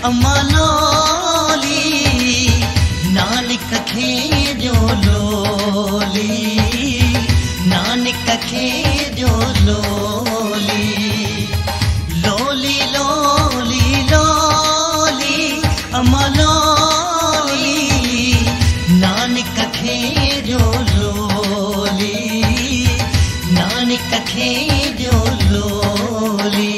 अम्मा लोली नानक खे जो लोली नानक खे जो लोली लोली लोली लोली अम्मा लोली नानक खे जो लोली नानक खे जो लोली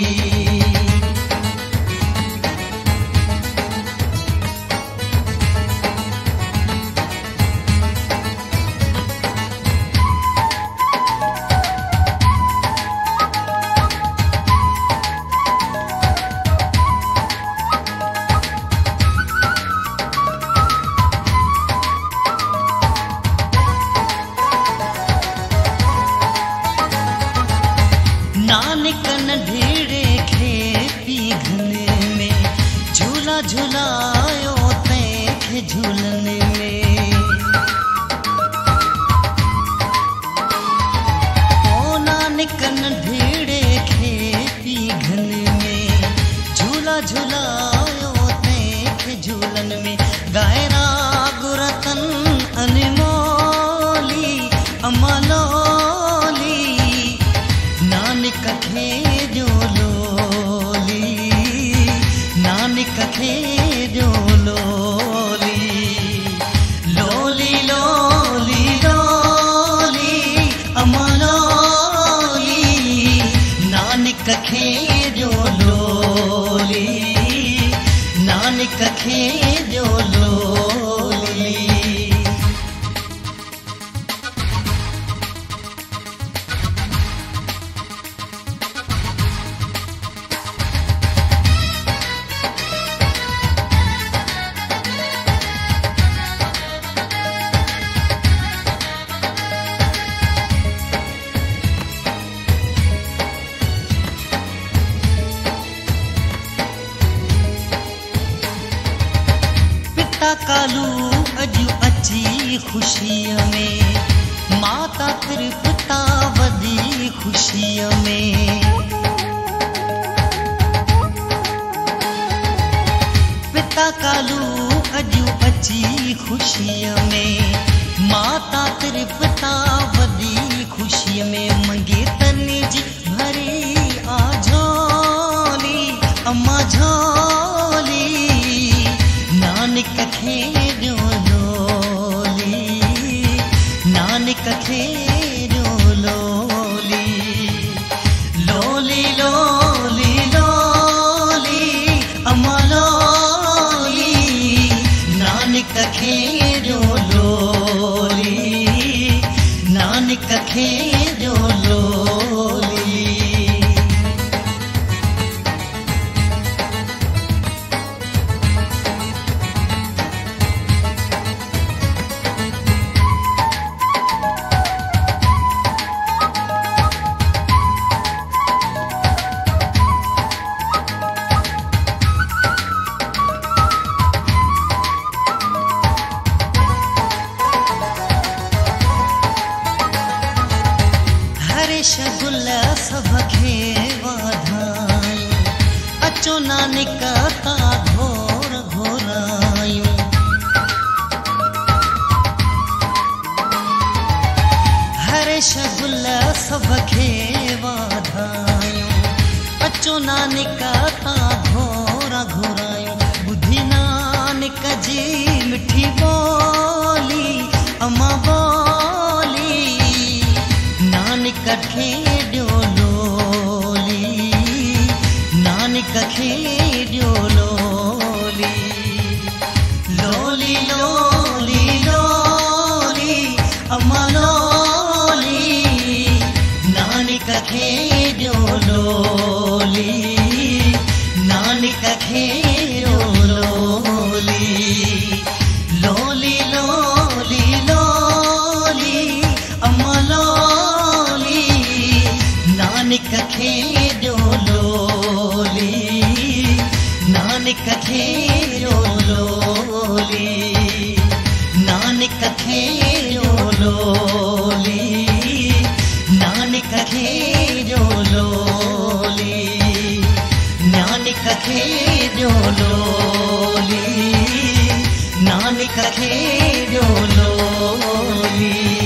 नानक नंढड़े खे पीघने में झूला झूलायो तंहिंखे झूलने में ओ नानक नंढड़े खे पीघने में झूला झूलायो तंहिंखे झूलन में गायरा गुरतन अनमोली अम्मा लोली नानक खे जो लोली नानक खे जो लोली लोली लोली लोली अम्मा लोली नानक खे जो लोली नानक खे जो लोली कालू अजु अची खुशीअ में माता त्रिपुता वधी खुशीअ में पिता कालू अजु अची खुशीअ में माता त्रिपुता वधी खुशीअ में मंगेतन जी भरी आ झोली अम्मा झोली नानक खे जो लोली नानक खे जो लोली लोली लोली लोली अम्मा लोली नानक खे जो लोली नानक खे जो लोली गुल सभ खे वाधायूं अचो नानक ता घोर घोरायूं हरेश गुल सभ खे वाधायूं अचो नानक ता घोर घोरायूं ॿुधी नानक जी मिठी ॿोली अम्मा ॿोली नानक खे जो लोली नानक खे जो लोली लोली लोली लोली अम्मा लोली नानक खे जो लोली नानक खे जो लोली लोली लोली लोली अम्मा लोली नानक खे जो लोली नानक खे जो लोली नानक खे जो लोली नानक खे जो लोली नानक खे ॾियो लोली, नानक खे ॾियो लोली।